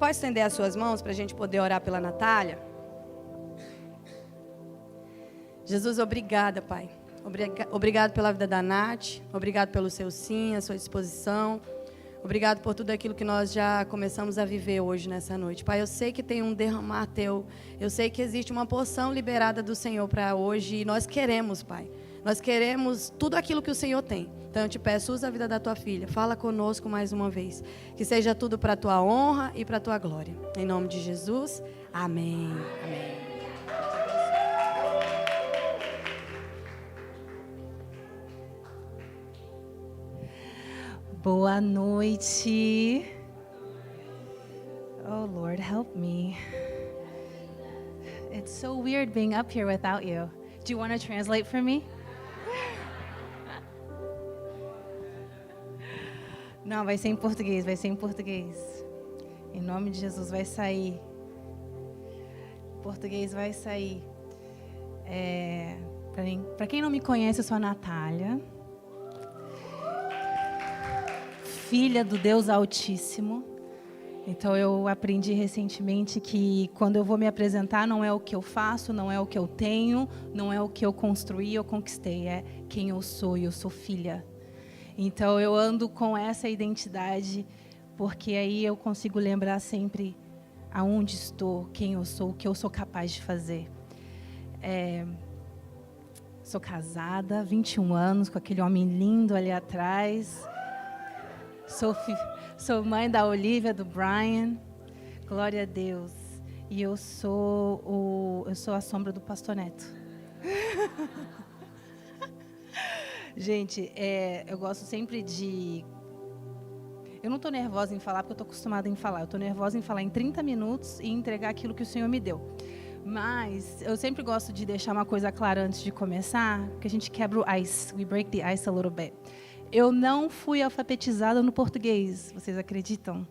Pode estender as suas mãos para a gente poder orar pela Natália? Jesus, obrigada, Pai. Obrigado pela vida da Nath. Obrigado pelo seu sim, a sua disposição. Obrigado por tudo aquilo que nós já começamos a viver hoje, nessa noite. Pai, eu sei que tem um derramar teu. Eu sei que existe uma porção liberada do Senhor para hoje. E nós queremos, Pai. Nós queremos tudo aquilo que o Senhor tem. Então eu te peço, usa a vida da tua filha. Fala conosco mais uma vez. Que seja tudo para a tua honra e para a tua glória. Em nome de Jesus. Amém. Amém. Boa noite. Oh Lord, help me. It's so weird being up here without you. Do you want to translate for me? Não, vai ser em português, vai ser em português. Em nome de Jesus vai sair. Português vai sair. Para quem não me conhece, eu sou a Natália. Filha do Deus Altíssimo. Então eu aprendi recentemente que quando eu vou me apresentar não é o que eu faço, não é o que eu tenho, não é o que eu construí ou conquistei, é quem eu sou, e eu sou filha. Então eu ando com essa identidade, porque aí eu consigo lembrar sempre aonde estou, quem eu sou, o que eu sou capaz de fazer. Sou casada, 21 anos, com aquele homem lindo ali atrás. Sou mãe da Olivia, do Brian. Glória a Deus. E eu sou a sombra do Pastor Neto. Gente, eu gosto sempre de... Eu não estou nervosa em falar, porque eu estou acostumada em falar. Eu estou nervosa em falar em 30 minutos e entregar aquilo que o Senhor me deu. Mas eu sempre gosto de deixar uma coisa clara antes de começar, porque a gente quebra o ice. We break the ice a little bit. Eu não fui alfabetizada no português, vocês acreditam?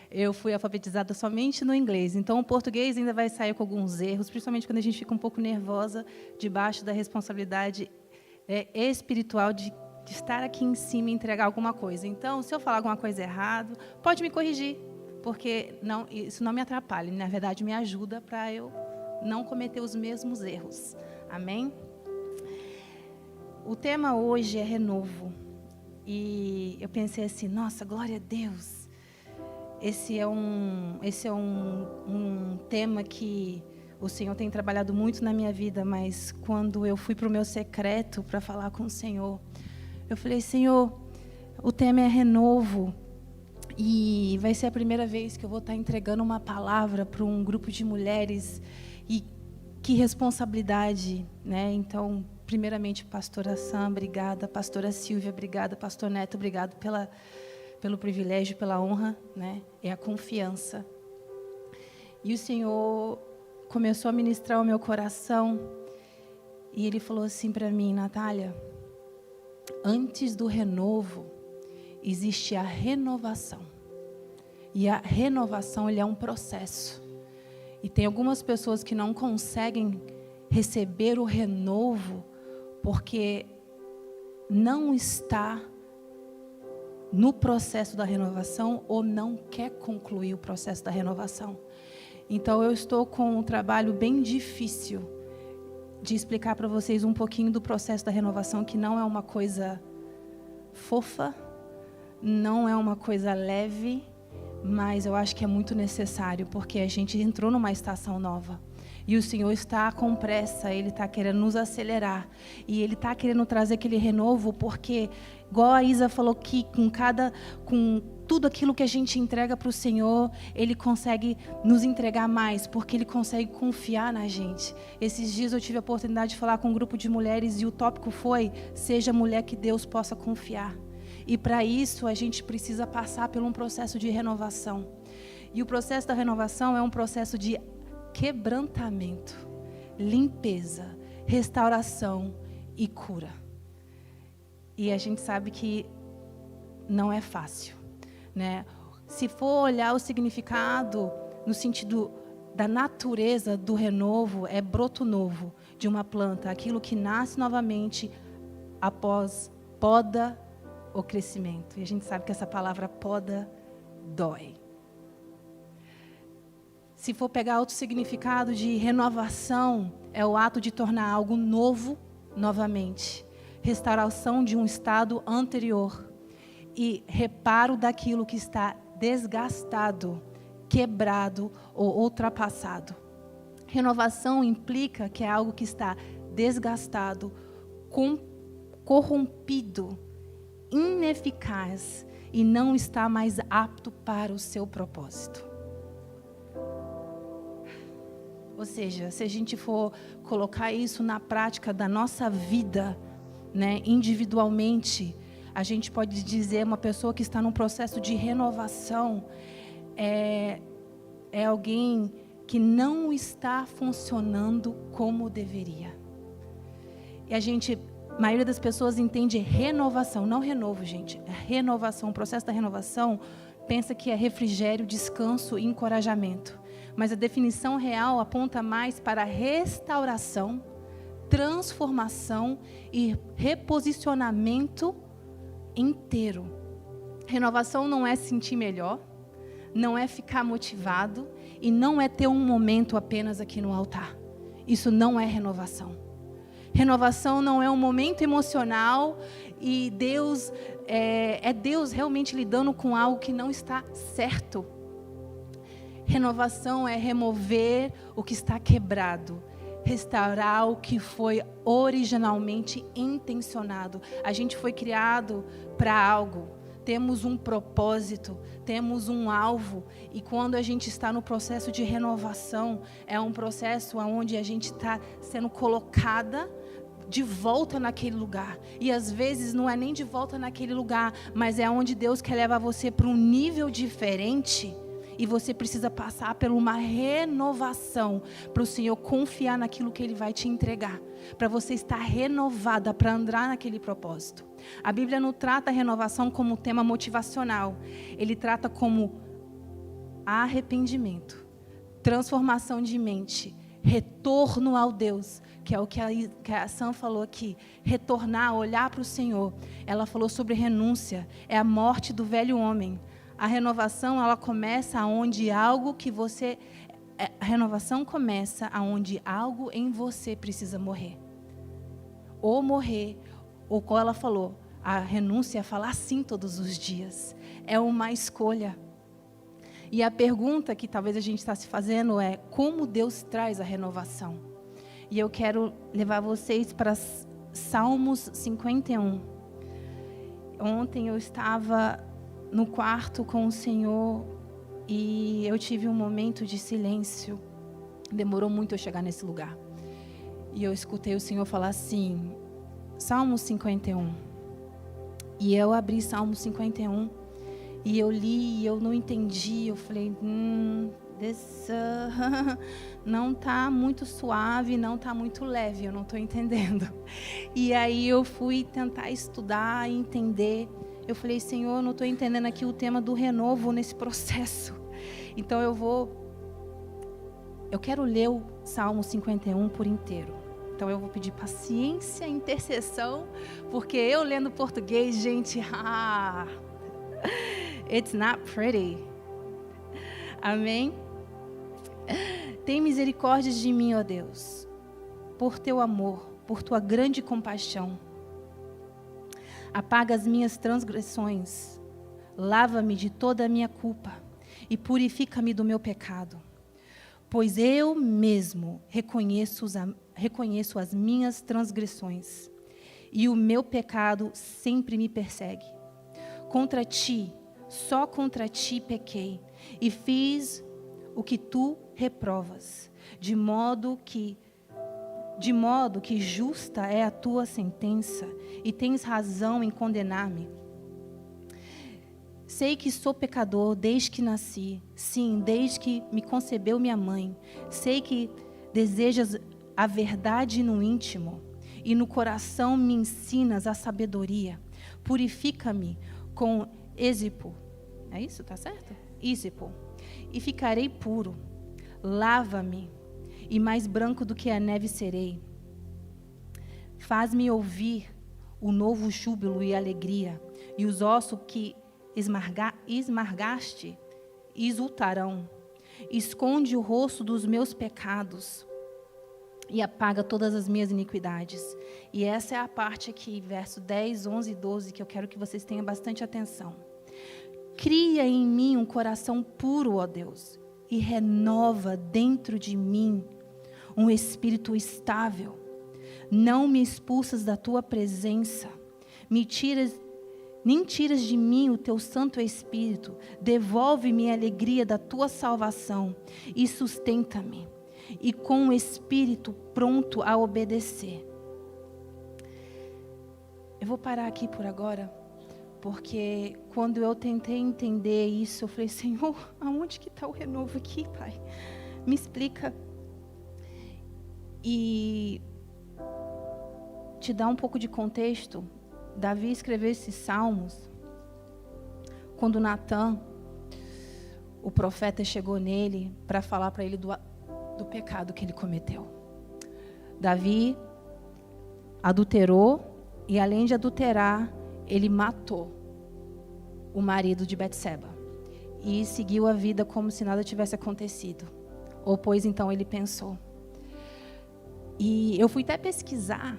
Eu fui alfabetizada somente no inglês. Então, o português ainda vai sair com alguns erros, principalmente quando a gente fica um pouco nervosa, debaixo da responsabilidade espiritual de estar aqui em cima e entregar alguma coisa. Então, se eu falar alguma coisa errada, pode me corrigir, porque isso não me atrapalha. Na verdade, me ajuda para eu não cometer os mesmos erros. Amém? O tema hoje é renovo. E eu pensei assim, nossa, glória a Deus. Esse é um tema que o Senhor tem trabalhado muito na minha vida, mas quando eu fui para o meu secreto para falar com o Senhor, eu falei, Senhor, o tema é renovo. E vai ser a primeira vez que eu vou estar entregando uma palavra para um grupo de mulheres. E que responsabilidade, né? Então, primeiramente, pastora Sam, obrigada. Pastora Silvia, obrigada. Pastor Neto, obrigado pelo privilégio, pela honra, né? É a confiança. E o Senhor começou a ministrar o meu coração. E Ele falou assim para mim, Natália, antes do renovo, existe a renovação. E a renovação, ele é um processo. E tem algumas pessoas que não conseguem receber o renovo porque não está no processo da renovação ou não quer concluir o processo da renovação. Então, eu estou com um trabalho bem difícil de explicar para vocês um pouquinho do processo da renovação, que não é uma coisa fofa, não é uma coisa leve, mas eu acho que é muito necessário, porque a gente entrou numa estação nova. E o Senhor está com pressa, Ele está querendo nos acelerar. E Ele está querendo trazer aquele renovo, porque, igual a Isa falou que com tudo aquilo que a gente entrega para o Senhor, Ele consegue nos entregar mais, porque Ele consegue confiar na gente. Esses dias eu tive a oportunidade de falar com um grupo de mulheres e o tópico foi, seja a mulher que Deus possa confiar. E para isso a gente precisa passar por um processo de renovação. E o processo da renovação é um processo de quebrantamento, limpeza, restauração e cura. E a gente sabe que não é fácil, né? Se for olhar o significado no sentido da natureza do renovo, é broto novo de uma planta, aquilo que nasce novamente após poda o crescimento. E a gente sabe que essa palavra poda dói. Se for pegar outro significado de renovação, é o ato de tornar algo novo novamente. Restauração de um estado anterior. E reparo daquilo que está desgastado, quebrado ou ultrapassado. Renovação implica que é algo que está desgastado, corrompido, ineficaz e não está mais apto para o seu propósito. Ou seja, se a gente for colocar isso na prática da nossa vida, né, individualmente, a gente pode dizer uma pessoa que está num processo de renovação é alguém que não está funcionando como deveria. E a maioria das pessoas entende renovação, não renovo, gente. Renovação, o processo da renovação, pensa que é refrigério, descanso e encorajamento. Mas a definição real aponta mais para restauração, transformação e reposicionamento inteiro. Renovação não é sentir melhor, não é ficar motivado e não é ter um momento apenas aqui no altar. Isso não é renovação. Renovação não é um momento emocional e Deus Deus realmente lidando com algo que não está certo. Renovação é remover o que está quebrado, restaurar o que foi originalmente intencionado. A gente foi criado para algo, temos um propósito, temos um alvo, e quando a gente está no processo de renovação, é um processo onde a gente está sendo colocada de volta naquele lugar. E às vezes não é nem de volta naquele lugar, mas é onde Deus quer levar você para um nível diferente. E você precisa passar por uma renovação para o Senhor confiar naquilo que Ele vai te entregar. Para você estar renovada para andar naquele propósito. A Bíblia não trata a renovação como tema motivacional. Ele trata como arrependimento, transformação de mente, retorno ao Deus, que é o que a Sam falou aqui. Retornar, olhar para o Senhor. Ela falou sobre renúncia, é a morte do velho homem. A renovação, ela começa aonde algo que você... A renovação começa aonde algo em você precisa morrer. Ou morrer, ou como ela falou, a renúncia é falar sim todos os dias. É uma escolha. E a pergunta que talvez a gente está se fazendo é, como Deus traz a renovação? E eu quero levar vocês para Salmos 51. Ontem eu estava no quarto com o Senhor e eu tive um momento de silêncio. Demorou muito eu chegar nesse lugar. E eu escutei o Senhor falar assim, Salmo 51. E eu abri Salmo 51 e eu li e eu não entendi. Eu falei, não está muito suave, não está muito leve, eu não estou entendendo. E aí eu fui tentar estudar e entender. Eu falei, Senhor, eu não estou entendendo aqui o tema do renovo nesse processo. Então eu quero ler o Salmo 51 por inteiro. Então eu vou pedir paciência, intercessão, porque eu lendo português, gente, it's not pretty. Amém? Tem misericórdia de mim, ó Deus, por teu amor, por tua grande compaixão. Apaga as minhas transgressões, lava-me de toda a minha culpa e purifica-me do meu pecado. Pois eu mesmo reconheço as minhas transgressões e o meu pecado sempre me persegue. Contra ti, só contra ti pequei e fiz o que tu reprovas, de modo que justa é a tua sentença e tens razão em condenar-me. Sei que sou pecador desde que nasci, sim, desde que me concebeu minha mãe. Sei que desejas a verdade no íntimo e no coração me ensinas a sabedoria. Purifica-me com ísopo. É isso? Tá certo? Ísopo. E ficarei puro. Lava-me e mais branco do que a neve serei. Faz-me ouvir o novo júbilo e alegria, e os ossos que esmargaste exultarão. esconde o rosto dos meus pecados e apaga todas as minhas iniquidades. E essa é a parte aqui, verso 10, 11 e 12, que eu quero que vocês tenham bastante atenção. Cria em mim um coração puro, ó Deus, e renova dentro de mim um espírito estável. Não me expulsas da tua presença, nem tiras de mim o teu Santo Espírito. Devolve-me a alegria da tua salvação e sustenta-me, e com o espírito pronto a obedecer. Eu vou parar aqui por agora, porque quando eu tentei entender isso, eu falei, Senhor, aonde que está o renovo aqui, Pai? Me explica. E te dar um pouco de contexto, Davi escreveu esses salmos quando Natã, o profeta, chegou nele para falar para ele do pecado que ele cometeu. Davi adulterou e, além de adulterar, ele matou o marido de Betseba e seguiu a vida como se nada tivesse acontecido. Ou pois então ele pensou. E eu fui até pesquisar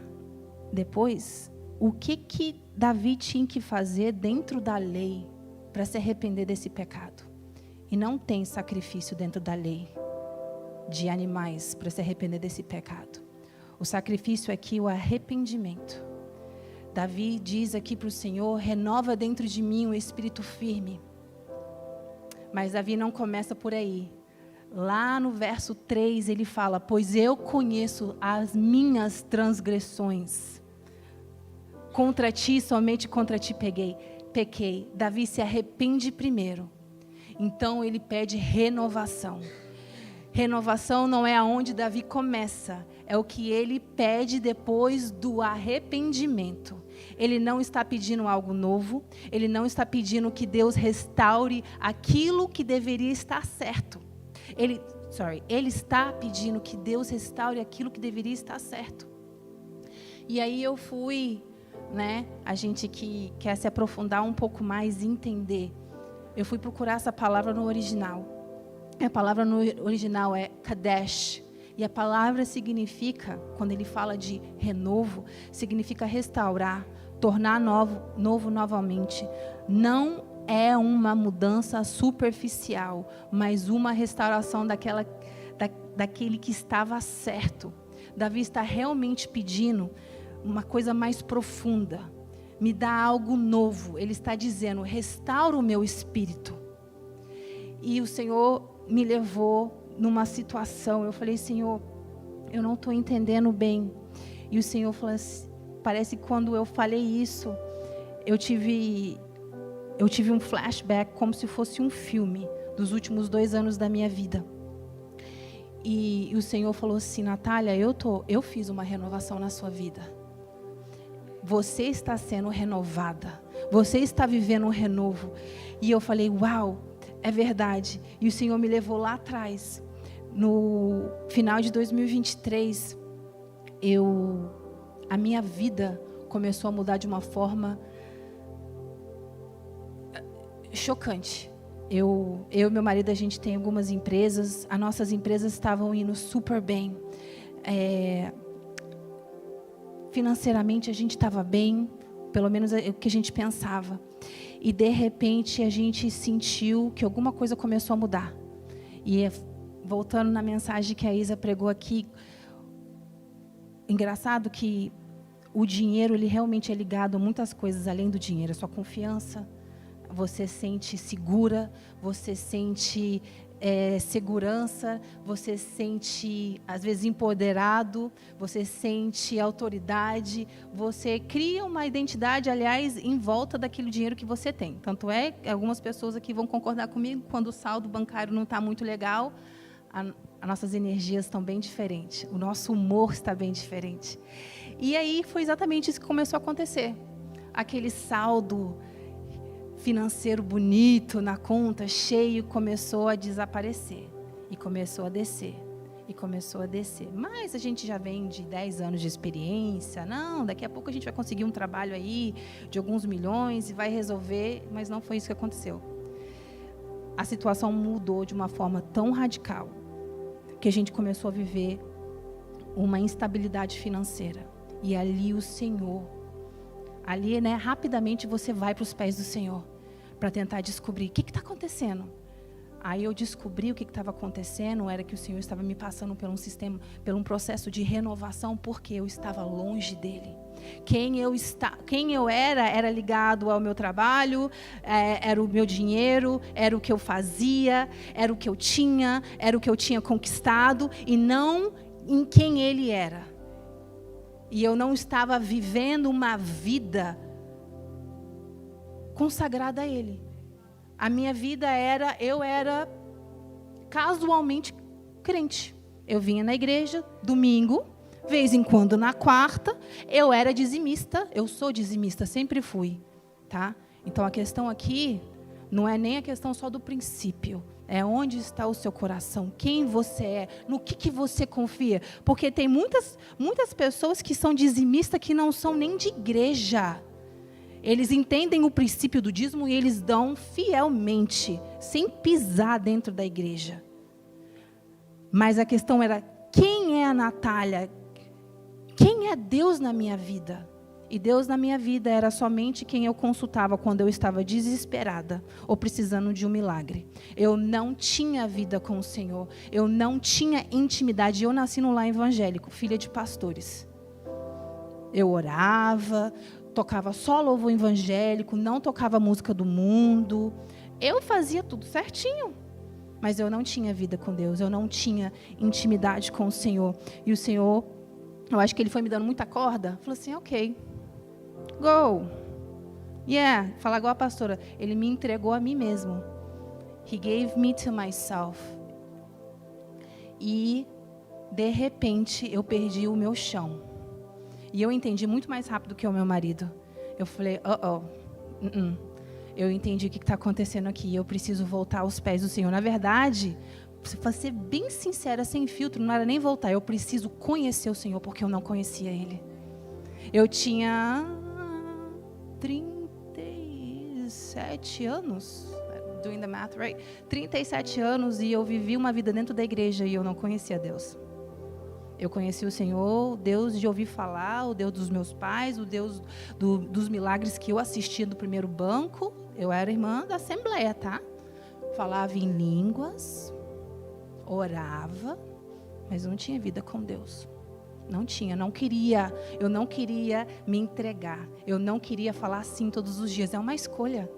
depois o que Davi tinha que fazer dentro da lei para se arrepender desse pecado. E não tem sacrifício dentro da lei de animais para se arrepender desse pecado. O sacrifício é aqui o arrependimento. Davi diz aqui para o Senhor, renova dentro de mim um espírito firme. Mas Davi não começa por aí. Lá no verso 3 ele fala, pois eu conheço as minhas transgressões. Contra ti, somente contra ti pequei. Davi se arrepende primeiro. Então ele pede renovação. Renovação não é aonde Davi começa, é o que ele pede depois do arrependimento. Ele não está pedindo algo novo, ele não está pedindo que Deus restaure aquilo que deveria estar certo. Ele está pedindo que Deus restaure aquilo que deveria estar certo. E aí eu fui, a gente que quer se aprofundar um pouco mais e entender, eu fui procurar essa palavra no original. A palavra no original é Kadesh. E a palavra significa, quando ele fala de renovo, significa restaurar, tornar novo novamente. Não é uma mudança superficial, mas uma restauração daquele que estava certo. Davi está realmente pedindo uma coisa mais profunda. Me dá algo novo. Ele está dizendo, restaura o meu espírito. E o Senhor me levou numa situação, eu falei, Senhor, eu não estou entendendo bem. E o Senhor falou assim, parece que quando eu falei isso, eu tive um flashback, como se fosse um filme, dos últimos 2 anos da minha vida. E o Senhor falou assim, Natália, eu fiz uma renovação na sua vida. Você está sendo renovada. Você está vivendo um renovo. E eu falei, uau, é verdade. E o Senhor me levou lá atrás. No final de 2023, a minha vida começou a mudar de uma forma chocante. Eu e meu marido, a gente tem algumas empresas. As nossas empresas estavam indo super bem. Financeiramente, a gente estava bem. Pelo menos é o que a gente pensava. E, de repente, a gente sentiu que alguma coisa começou a mudar. E, voltando na mensagem que a Isa pregou aqui, engraçado que o dinheiro, ele realmente é ligado a muitas coisas além do dinheiro. A sua confiança, você sente segura, você sente segurança, você sente, às vezes, empoderado, você sente autoridade, você cria uma identidade, aliás, em volta daquele dinheiro que você tem. Tanto é que algumas pessoas aqui vão concordar comigo, quando o saldo bancário não está muito legal, as nossas energias estão bem diferentes, o nosso humor está bem diferente. E aí foi exatamente isso que começou a acontecer. Aquele saldo financeiro bonito na conta, cheio, começou a desaparecer. E começou a descer. E começou a descer. Mas a gente já vem de 10 anos de experiência. Não, daqui a pouco a gente vai conseguir um trabalho aí de alguns milhões e vai resolver. Mas não foi isso que aconteceu. a situação mudou de uma forma tão radical que a gente começou a viver uma instabilidade financeira. E ali o Senhor, rapidamente você vai para os pés do Senhor para tentar descobrir o que está acontecendo. Aí eu descobri o que estava acontecendo, era que o Senhor estava me passando por um processo de renovação, porque eu estava longe dele. Quem eu era ligado ao meu trabalho, era o meu dinheiro, era o que eu fazia, era o que eu tinha conquistado, e não em quem ele era. E eu não estava vivendo uma vida consagrada a ele. A minha vida eu era casualmente crente. Eu vinha na igreja, domingo, vez em quando na quarta, eu era dizimista, eu sou dizimista, sempre fui, tá? Então a questão aqui não é nem a questão só do princípio, é onde está o seu coração, quem você é, no que você confia. Porque tem muitas pessoas que são dizimistas que não são nem de igreja. Eles entendem o princípio do dízimo e eles dão fielmente, sem pisar dentro da igreja. Mas a questão era, quem é a Natália? Quem é Deus na minha vida? E Deus na minha vida era somente quem eu consultava quando eu estava desesperada ou precisando de um milagre. Eu não tinha vida com o Senhor. Eu não tinha intimidade. Eu nasci num lar evangélico, filha de pastores. Eu orava, tocava só louvor evangélico, não tocava música do mundo. Eu fazia tudo certinho, mas eu não tinha vida com Deus, eu não tinha intimidade com o Senhor. E o Senhor, eu acho que Ele foi me dando muita corda, falou assim, ok, go, yeah, falar igual a pastora, Ele me entregou a mim mesmo. He gave me to myself. E, de repente, eu perdi o meu chão. E eu entendi muito mais rápido que o meu marido. Eu falei, eu entendi o que está acontecendo aqui. Eu preciso voltar aos pés do Senhor. Na verdade, para ser bem sincera, sem filtro, não era nem voltar. Eu preciso conhecer o Senhor, porque eu não conhecia Ele. Eu tinha 37 anos, doing the math right, 37 anos, e eu vivi uma vida dentro da igreja e eu não conhecia Deus. Eu conheci o Senhor, o Deus de ouvir falar, o Deus dos meus pais, o Deus dos milagres que eu assistia do primeiro banco. Eu era irmã da Assembleia, tá? Falava em línguas, orava, mas não tinha vida com Deus. Não tinha, não queria. Eu não queria me entregar. Eu não queria falar assim todos os dias. É uma escolha.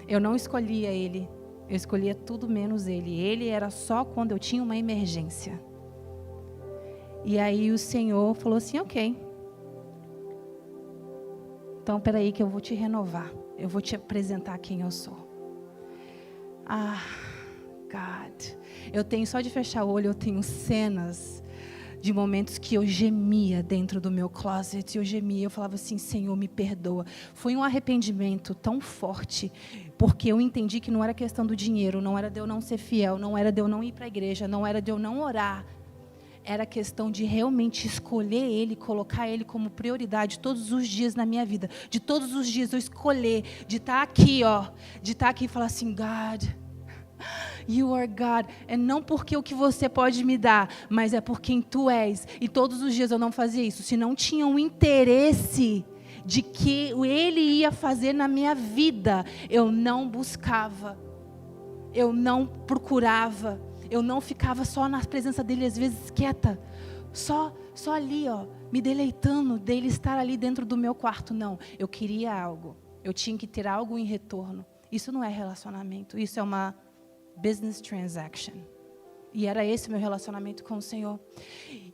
Eu não escolhia Ele. Eu escolhia tudo menos Ele. Ele era só quando eu tinha uma emergência. E aí o Senhor falou assim, ok. Então, peraí que eu vou te renovar. Eu vou te apresentar quem eu sou. God. Eu tenho, só de fechar o olho, eu tenho cenas de momentos que eu gemia dentro do meu closet. Eu gemia, eu falava assim, Senhor, me perdoa. Foi um arrependimento tão forte, porque eu entendi que não era questão do dinheiro, não era de eu não ser fiel, não era de eu não ir para a igreja, não era de eu não orar. Era questão de realmente escolher Ele, colocar Ele como prioridade todos os dias na minha vida. De todos os dias eu escolher, de estar aqui, de estar aqui e falar assim, God, You are God. É não porque o que você pode me dar, mas é por quem Tu és. E todos os dias eu não fazia isso. Se não tinha um interesse de que Ele ia fazer na minha vida, eu não buscava, eu não procurava. Eu não ficava só na presença dele, às vezes quieta, só ali, me deleitando dele estar ali dentro do meu quarto. Não, eu queria algo, eu tinha que ter algo em retorno. Isso não é relacionamento, isso é uma business transaction. E era esse meu relacionamento com o Senhor.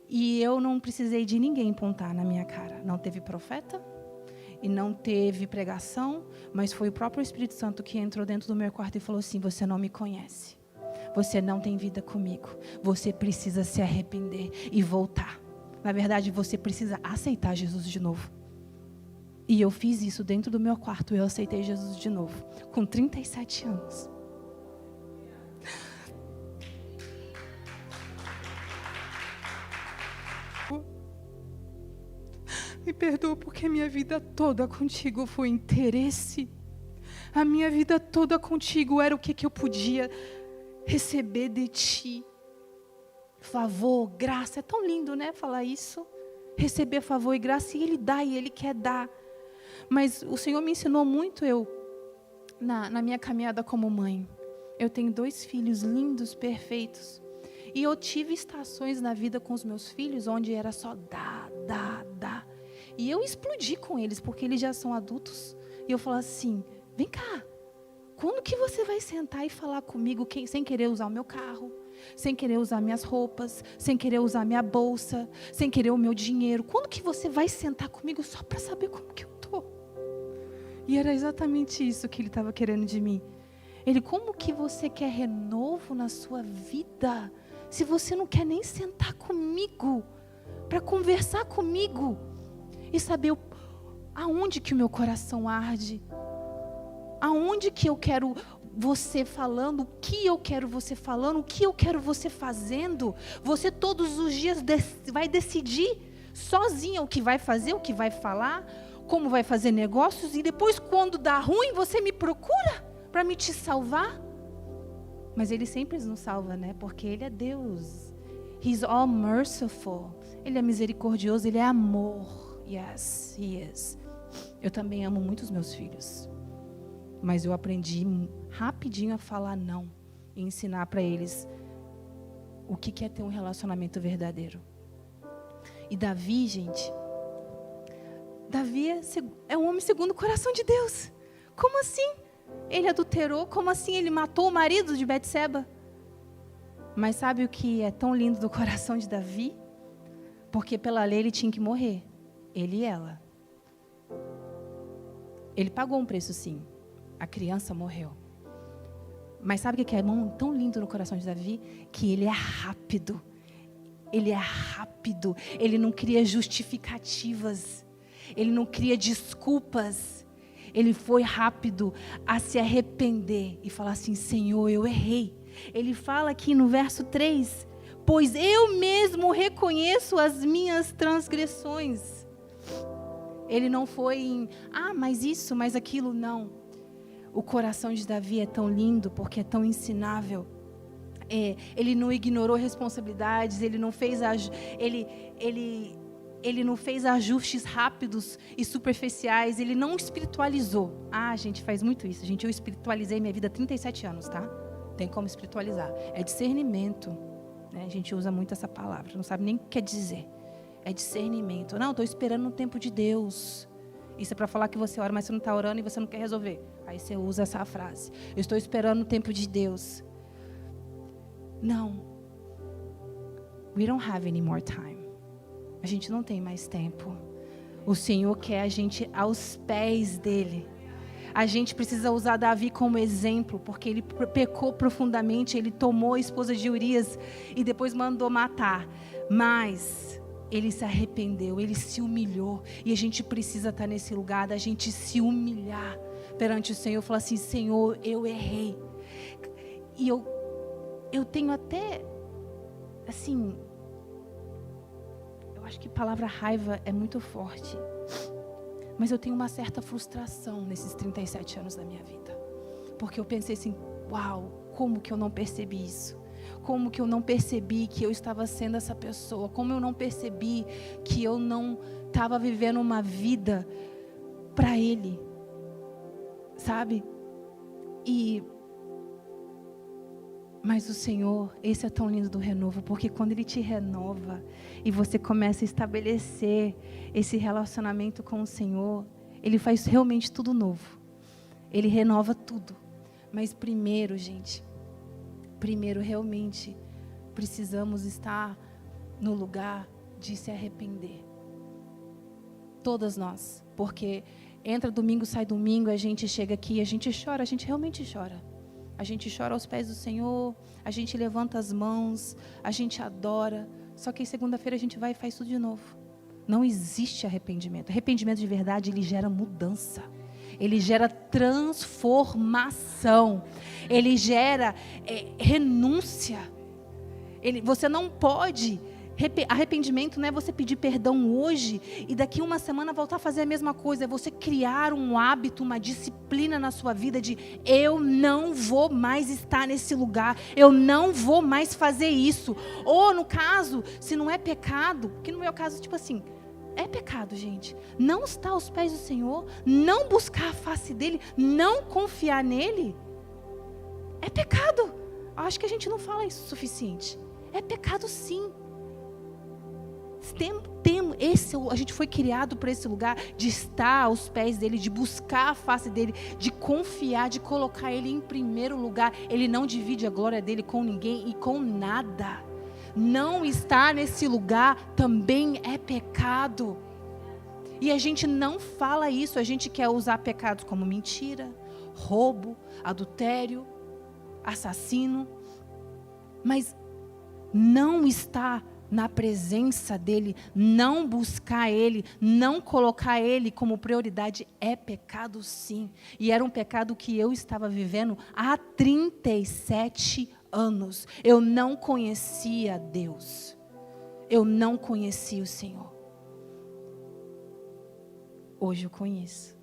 E eu não precisei de ninguém apontar na minha cara. Não teve profeta e não teve pregação, mas foi o próprio Espírito Santo que entrou dentro do meu quarto e falou assim, você não me conhece. Você não tem vida comigo. Você precisa se arrepender e voltar. Na verdade, você precisa aceitar Jesus de novo. E eu fiz isso dentro do meu quarto. Eu aceitei Jesus de novo. Com 37 anos. Me perdoa porque minha vida toda contigo foi interesse. A minha vida toda contigo era o que eu podia receber de ti. Favor, graça, é tão lindo, né, falar isso. Receber favor e graça, e Ele dá, e Ele quer dar. Mas o Senhor me ensinou muito, na minha caminhada como mãe. Eu tenho 2 filhos lindos, perfeitos. E eu tive estações na vida com os meus filhos, onde era só dar. E eu explodi com eles, porque eles já são adultos. E eu falo assim, vem cá, quando que você vai sentar e falar comigo sem querer usar o meu carro, sem querer usar minhas roupas, sem querer usar minha bolsa, sem querer o meu dinheiro? Quando que você vai sentar comigo só para saber como que eu estou? E era exatamente isso que ele estava querendo de mim. Ele, como que você quer renovo na sua vida, se você não quer nem sentar comigo, para conversar comigo, e saber aonde que o meu coração arde, aonde que eu quero você falando, o que eu quero você falando, o que eu quero você fazendo. Você todos os dias vai decidir sozinha o que vai fazer, o que vai falar, como vai fazer negócios, e depois quando dá ruim você me procura para me te salvar. Mas Ele sempre nos salva, né? Porque Ele é Deus. He's all merciful. Ele é misericordioso, Ele é amor. Yes, He is. Eu também amo muito os meus filhos. Mas eu aprendi rapidinho a falar não. E ensinar para eles o que é ter um relacionamento verdadeiro. E Davi, gente, Davi é um homem segundo o coração de Deus. Como assim? Ele adulterou, como assim ele matou o marido de Betseba? Mas sabe o que é tão lindo do coração de Davi? Porque pela lei ele tinha que morrer, ele e ela. Ele pagou um preço, sim. A criança morreu. Mas sabe o que é tão lindo no coração de Davi? Que ele é rápido. Ele é rápido. Ele não cria justificativas. Ele não cria desculpas. Ele foi rápido a se arrepender e falar assim, Senhor, eu errei. Ele fala aqui no verso 3, pois eu mesmo reconheço as minhas transgressões. Ele não foi em, mas isso, mas aquilo, não. O coração de Davi é tão lindo porque é tão ensinável. Ele não ignorou responsabilidades, ele não fez ele não fez ajustes rápidos e superficiais, ele não espiritualizou. A gente faz muito isso, gente. Eu espiritualizei minha vida há 37 anos, tá? Tem como espiritualizar. É discernimento, né? A gente usa muito essa palavra, não sabe nem o que quer dizer. É discernimento. Não, estou esperando o tempo de Deus. Isso é para falar que você ora, mas você não está orando e você não quer resolver. Aí você usa essa frase. Eu estou esperando o tempo de Deus. Não. We don't have any more time. A gente não tem mais tempo. O Senhor quer a gente aos pés dele. A gente precisa usar Davi como exemplo, porque ele pecou profundamente, ele tomou a esposa de Urias e depois mandou matar. Mas ele se arrependeu, ele se humilhou. E a gente precisa estar nesse lugar da gente se humilhar perante o Senhor. Falar assim, Senhor, eu errei. E eu tenho até, assim, eu acho que a palavra raiva é muito forte. Mas eu tenho uma certa frustração nesses 37 anos da minha vida. Porque eu pensei assim, uau, como que eu não percebi isso? Como que eu não percebi que eu estava sendo essa pessoa? Como eu não percebi que eu não estava vivendo uma vida para Ele? Sabe? Mas o Senhor, esse é tão lindo do renovo, porque quando Ele te renova e você começa a estabelecer esse relacionamento com o Senhor, Ele faz realmente tudo novo. Ele renova tudo. Mas primeiro, gente, realmente precisamos estar no lugar de se arrepender. Todas nós, porque entra domingo, sai domingo, a gente chega aqui, a gente chora, a gente realmente chora. A gente chora aos pés do Senhor, a gente levanta as mãos, a gente adora. Só que segunda-feira a gente vai e faz tudo de novo. Não existe arrependimento. Arrependimento de verdade, ele gera mudança. Ele gera transformação. Ele gera renúncia. Você não pode Arrependimento não é você pedir perdão hoje e daqui uma semana voltar a fazer a mesma coisa. É você criar um hábito, uma disciplina na sua vida de eu não vou mais estar nesse lugar, eu não vou mais fazer isso. Ou no caso, se não é pecado, que no meu caso, tipo assim, é pecado, gente. Não estar aos pés do Senhor, não buscar a face dEle, não confiar nele, é pecado. Acho que a gente não fala isso o suficiente. É pecado sim. A gente foi criado para esse lugar de estar aos pés dele, de buscar a face dele, de confiar, de colocar ele em primeiro lugar. Ele não divide a glória dele com ninguém e com nada. Não estar nesse lugar também é pecado. E a gente não fala isso, a gente quer usar pecados como mentira, roubo, adultério, assassino, mas não estar na presença dele, não buscar ele, não colocar ele como prioridade é pecado sim. E era um pecado que eu estava vivendo há 37 anos. Eu não conhecia Deus. Eu não conhecia o Senhor. Hoje eu conheço.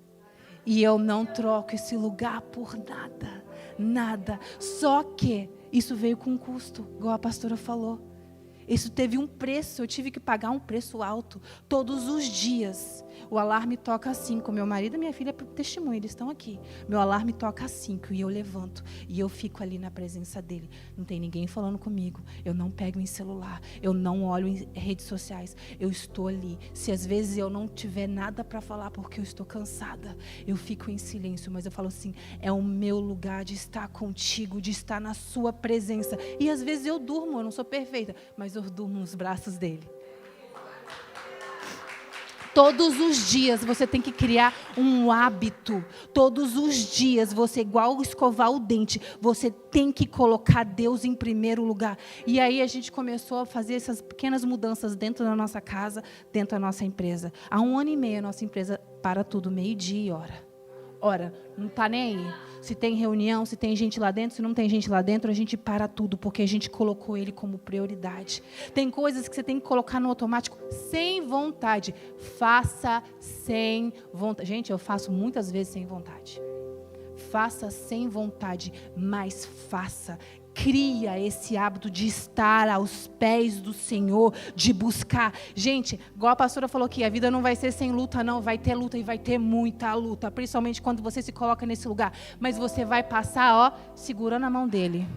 E eu não troco esse lugar por nada. Nada. Só que isso veio com um custo, igual a pastora falou. Isso teve um preço, eu tive que pagar um preço alto. Todos os dias, o alarme toca às 5. Meu marido e minha filha, por testemunho, eles estão aqui. Meu alarme toca às 5 e eu levanto. E eu fico ali na presença dele. Não tem ninguém falando comigo. Eu não pego em celular. Eu não olho em redes sociais. Eu estou ali. Se às vezes eu não tiver nada para falar porque eu estou cansada, eu fico em silêncio. Mas eu falo assim, é o meu lugar de estar contigo, de estar na sua presença. E às vezes eu durmo, eu não sou perfeita, mas eu durmo nos braços dele. Todos os dias você tem que criar um hábito. Todos os dias você, igual escovar o dente, você tem que colocar Deus em primeiro lugar. E aí a gente começou a fazer essas pequenas mudanças dentro da nossa casa, dentro da nossa empresa. Há 1 ano e meio a nossa empresa para tudo, meio-dia e hora. Ora, não está nem aí. Se tem reunião, se tem gente lá dentro, se não tem gente lá dentro, a gente para tudo, porque a gente colocou ele como prioridade. Tem coisas que você tem que colocar no automático sem vontade. Faça sem vontade. Gente, eu faço muitas vezes sem vontade. Faça sem vontade, mas faça. Cria esse hábito de estar aos pés do Senhor, de buscar. Gente, igual a pastora falou aqui, a vida não vai ser sem luta, não. Vai ter luta e vai ter muita luta. Principalmente quando você se coloca nesse lugar. Mas você vai passar, ó, segurando a mão dele.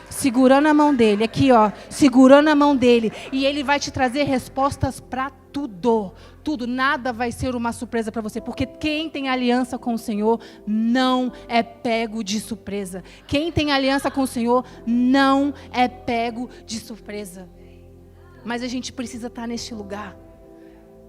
Segurando a mão dele, aqui ó, segurando a mão dele. E ele vai te trazer respostas para tudo. Tudo, nada vai ser uma surpresa para você. Porque quem tem aliança com o Senhor não é pego de surpresa. Quem tem aliança com o Senhor não é pego de surpresa. Mas a gente precisa estar neste lugar.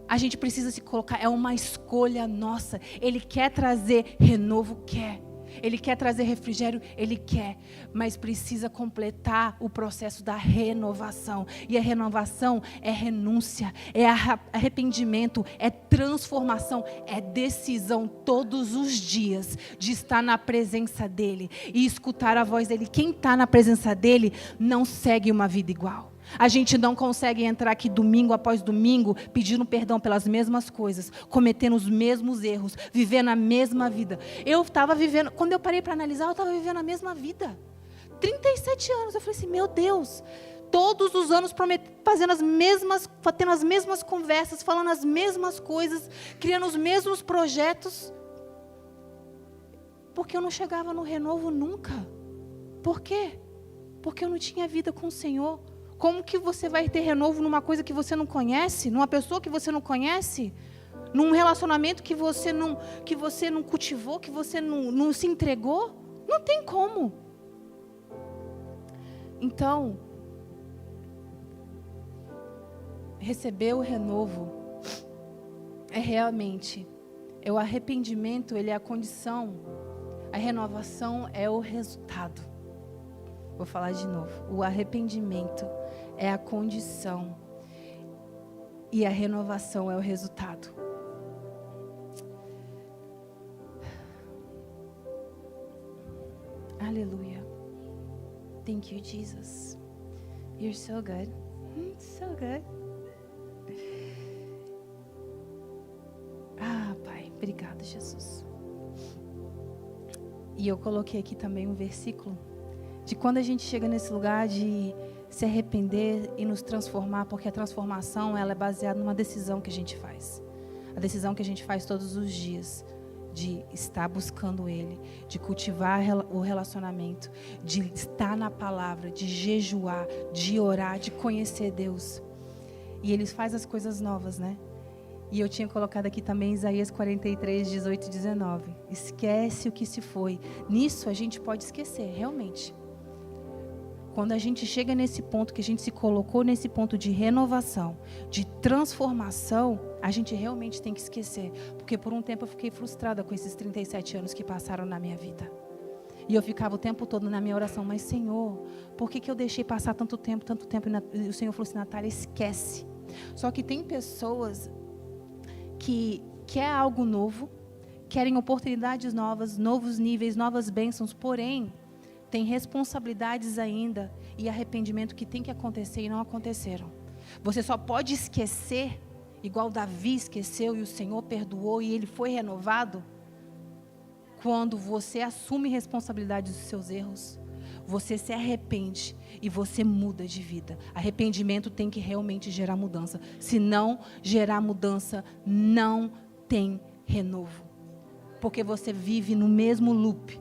A gente precisa se colocar, é uma escolha nossa. Ele quer trazer renovo, quer. Ele quer trazer refrigério, ele quer, mas precisa completar o processo da renovação. E a renovação é renúncia, é arrependimento, é transformação, é decisão todos os dias de estar na presença dele e escutar a voz dele. Quem está na presença dele não segue uma vida igual. A gente não consegue entrar aqui domingo após domingo pedindo perdão pelas mesmas coisas, cometendo os mesmos erros, vivendo a mesma vida. Eu estava vivendo, quando eu parei para analisar, eu estava vivendo a mesma vida. 37 anos, eu falei assim, meu Deus, todos os anos fazendo as mesmas, tendo as mesmas conversas, falando as mesmas coisas, criando os mesmos projetos. Porque eu não chegava no renovo nunca. Por quê? Porque eu não tinha vida com o Senhor. Como que você vai ter renovo numa coisa que você não conhece? Numa pessoa que você não conhece? Num relacionamento que você não cultivou, que você não se entregou? Não tem como. Então, receber o renovo é realmente, o arrependimento, ele é a condição, a renovação é o resultado. Vou falar de novo. O arrependimento é a condição e a renovação é o resultado. Aleluia. Thank you, Jesus. You're so good. So good. Ah, Pai, obrigado, Jesus. E eu coloquei aqui também um versículo de quando a gente chega nesse lugar de se arrepender e nos transformar, porque a transformação ela é baseada numa decisão que a gente faz. A decisão que a gente faz todos os dias de estar buscando Ele, de cultivar o relacionamento, de estar na palavra, de jejuar, de orar, de conhecer Deus. E Ele faz as coisas novas, né? E eu tinha colocado aqui também Isaías 43, 18 e 19. Esquece o que se foi. Nisso a gente pode esquecer, realmente. Quando a gente chega nesse ponto, que a gente se colocou nesse ponto de renovação, de transformação, a gente realmente tem que esquecer. Porque por um tempo eu fiquei frustrada com esses 37 anos que passaram na minha vida. E eu ficava o tempo todo na minha oração, mas Senhor, por que eu deixei passar tanto tempo? E o Senhor falou assim, Natália, esquece. Só que tem pessoas que querem algo novo, querem oportunidades novas, novos níveis, novas bênçãos, porém, tem responsabilidades ainda e arrependimento que tem que acontecer e não aconteceram. Você só pode esquecer, igual Davi esqueceu e o Senhor perdoou e ele foi renovado, quando você assume responsabilidade dos seus erros, você se arrepende e você muda de vida. Arrependimento tem que realmente gerar mudança. Se não gerar mudança, não tem renovo. Porque você vive no mesmo loop,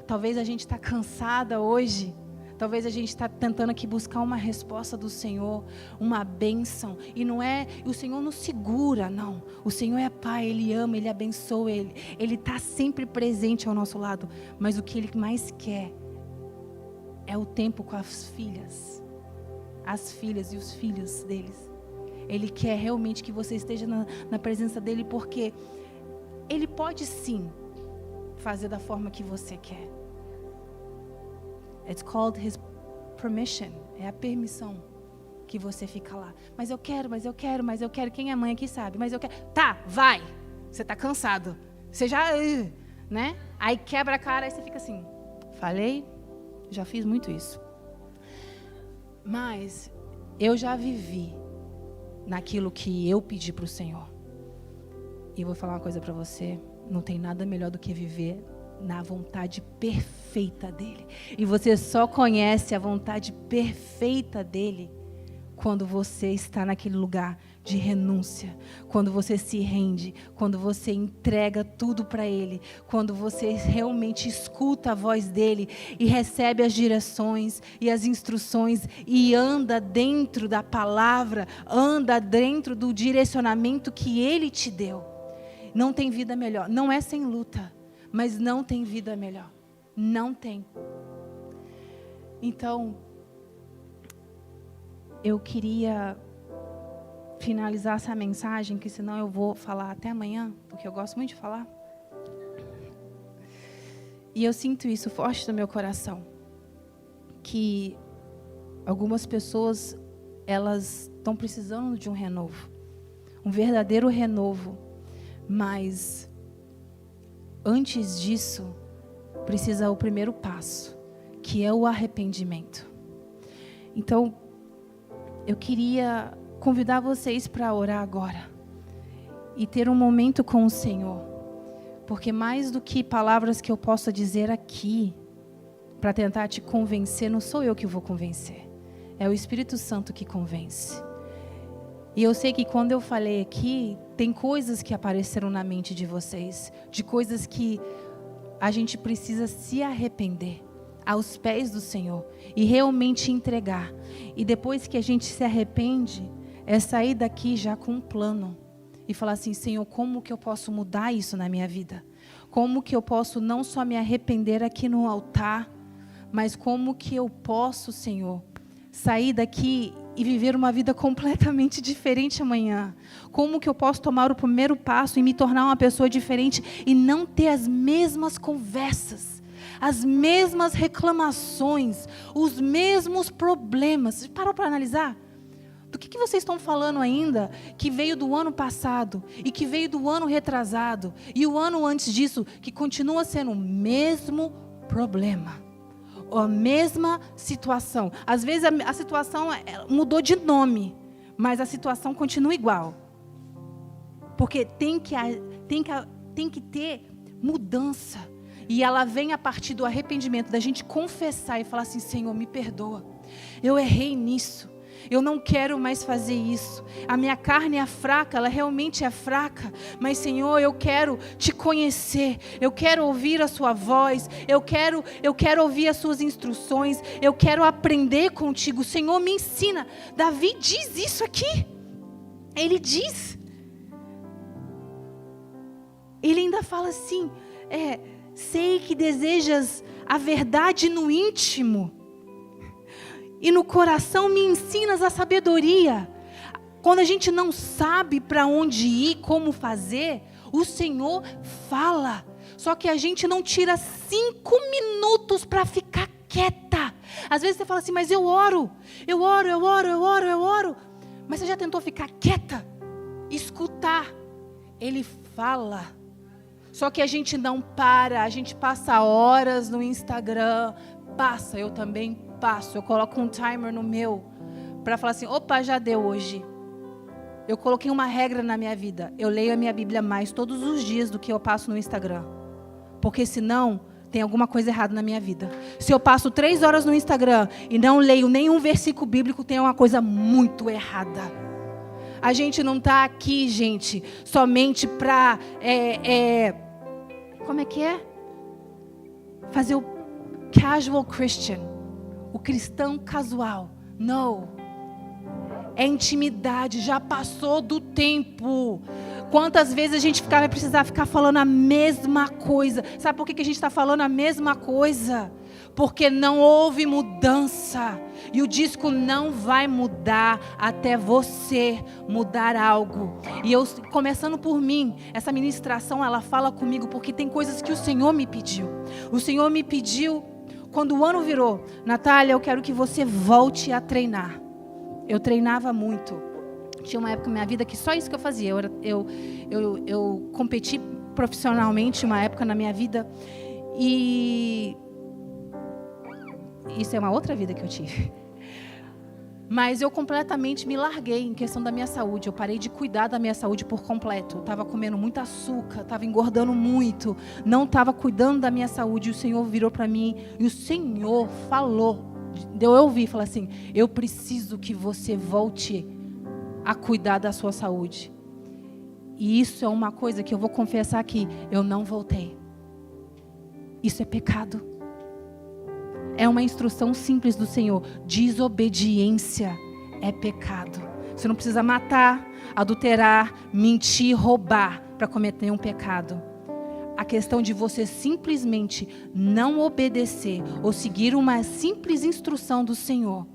talvez a gente está cansada hoje, talvez a gente está tentando aqui buscar uma resposta do Senhor, uma bênção, e não é, o Senhor não segura, não, o Senhor é Pai, Ele ama, Ele abençoa, Ele está sempre presente ao nosso lado, mas o que Ele mais quer é o tempo com as filhas e os filhos deles. Ele quer realmente que você esteja na presença dEle, porque Ele pode sim fazer da forma que você quer. It's called His permission. É a permissão que você fica lá. Mas eu quero. Quem é mãe aqui sabe. Mas eu quero. Tá, vai. Você tá cansado. Você já, né? Aí quebra a cara, aí você fica assim. Falei? Já fiz muito isso. Mas eu já vivi naquilo que eu pedi para o Senhor. E eu vou falar uma coisa para você. Não tem nada melhor do que viver na vontade perfeita dEle. E você só conhece a vontade perfeita dEle quando você está naquele lugar de renúncia, quando você se rende, quando você entrega tudo para Ele, quando você realmente escuta a voz dEle e recebe as direções e as instruções e anda dentro da palavra, anda dentro do direcionamento que Ele te deu. Não tem vida melhor. Não é sem luta, mas não tem vida melhor. Não tem. Então, eu queria finalizar essa mensagem, que senão eu vou falar até amanhã, porque eu gosto muito de falar. E eu sinto isso forte no meu coração, que algumas pessoas, elas estão precisando de um renovo, um verdadeiro renovo. Mas, antes disso, precisa o primeiro passo, que é o arrependimento. Então, eu queria convidar vocês para orar agora e ter um momento com o Senhor. Porque mais do que palavras que eu possa dizer aqui, para tentar te convencer, não sou eu que vou convencer. É o Espírito Santo que convence. E eu sei que quando eu falei aqui, tem coisas que apareceram na mente de vocês, de coisas que a gente precisa se arrepender aos pés do Senhor e realmente entregar. E depois que a gente se arrepende, é sair daqui já com um plano e falar assim, Senhor, como que eu posso mudar isso na minha vida? Como que eu posso não só me arrepender aqui no altar, mas como que eu posso, Senhor, sair daqui e viver uma vida completamente diferente amanhã? Como que eu posso tomar o primeiro passo e me tornar uma pessoa diferente e não ter as mesmas conversas, as mesmas reclamações, os mesmos problemas? Você parou para analisar? Do que vocês estão falando ainda que veio do ano passado e que veio do ano retrasado e o ano antes disso, que continua sendo o mesmo problema, a mesma situação. Às vezes a situação mudou de nome, mas a situação continua igual. Porque tem que ter mudança. E ela vem a partir do arrependimento, da gente confessar e falar assim: Senhor, me perdoa. Eu errei nisso. Eu não quero mais fazer isso. A minha carne é fraca, ela realmente é fraca. Mas, Senhor, eu quero te conhecer. Eu quero ouvir a sua voz. Eu quero ouvir as suas instruções. Eu quero aprender contigo. Senhor, me ensina. Davi diz isso aqui. Ele diz. Ele ainda fala assim: sei que desejas a verdade no íntimo. E no coração me ensinas a sabedoria. Quando a gente não sabe para onde ir, como fazer, o Senhor fala. Só que a gente não tira 5 minutos para ficar quieta. Às vezes você fala assim: mas eu oro. Mas você já tentou ficar quieta? Escutar. Ele fala. Só que a gente não para, a gente passa horas no Instagram. Eu também passo. Eu coloco um timer no meu para falar assim: opa, já deu hoje. Eu coloquei uma regra na minha vida: eu leio a minha Bíblia mais todos os dias do que eu passo no Instagram. Porque senão tem alguma coisa errada na minha vida. Se eu passo 3 horas no Instagram e não leio nenhum versículo bíblico, tem uma coisa muito errada. A gente não está aqui, gente, somente para como é que é? Fazer o casual Christian, o cristão casual. Não. É intimidade, já passou do tempo. Quantas vezes a gente vai precisar ficar falando a mesma coisa? Sabe por que a gente está falando a mesma coisa? Porque não houve mudança. E o disco não vai mudar até você mudar algo. E eu, começando por mim, essa ministração, ela fala comigo porque tem coisas que o Senhor me pediu. O Senhor me pediu, quando o ano virou: Natália, eu quero que você volte a treinar. Eu treinava muito. Tinha uma época na minha vida que só isso que eu fazia. Eu competi profissionalmente uma época na minha vida. E isso é uma outra vida que eu tive. Mas eu completamente me larguei em questão da minha saúde. Eu parei de cuidar da minha saúde por completo. Eu estava comendo muito açúcar, estava engordando muito, não estava cuidando da minha saúde. E o Senhor virou para mim e o Senhor falou. Eu ouvi falar assim: eu preciso que você volte a cuidar da sua saúde. E isso é uma coisa que eu vou confessar aqui: eu não voltei. Isso é pecado. É uma instrução simples do Senhor. Desobediência é pecado. Você não precisa matar, adulterar, mentir, roubar para cometer um pecado. A questão de você simplesmente não obedecer ou seguir uma simples instrução do Senhor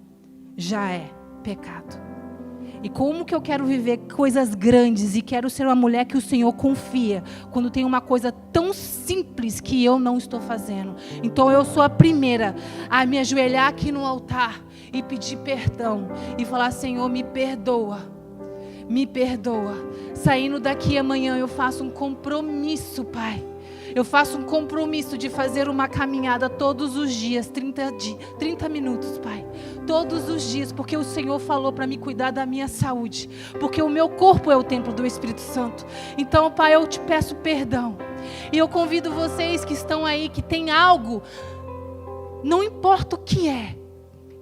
já é pecado. E como que eu quero viver coisas grandes e quero ser uma mulher que o Senhor confia, quando tem uma coisa tão simples que eu não estou fazendo? Então eu sou a primeira a me ajoelhar aqui no altar e pedir perdão e falar: Senhor, me perdoa. Me perdoa. Saindo daqui amanhã eu faço um compromisso, Pai. Eu faço um compromisso de fazer uma caminhada todos os dias, 30 minutos, Pai. Todos os dias, porque o Senhor falou para me cuidar da minha saúde. Porque o meu corpo é o templo do Espírito Santo. Então, Pai, eu te peço perdão. E eu convido vocês que estão aí, que tem algo, não importa o que é,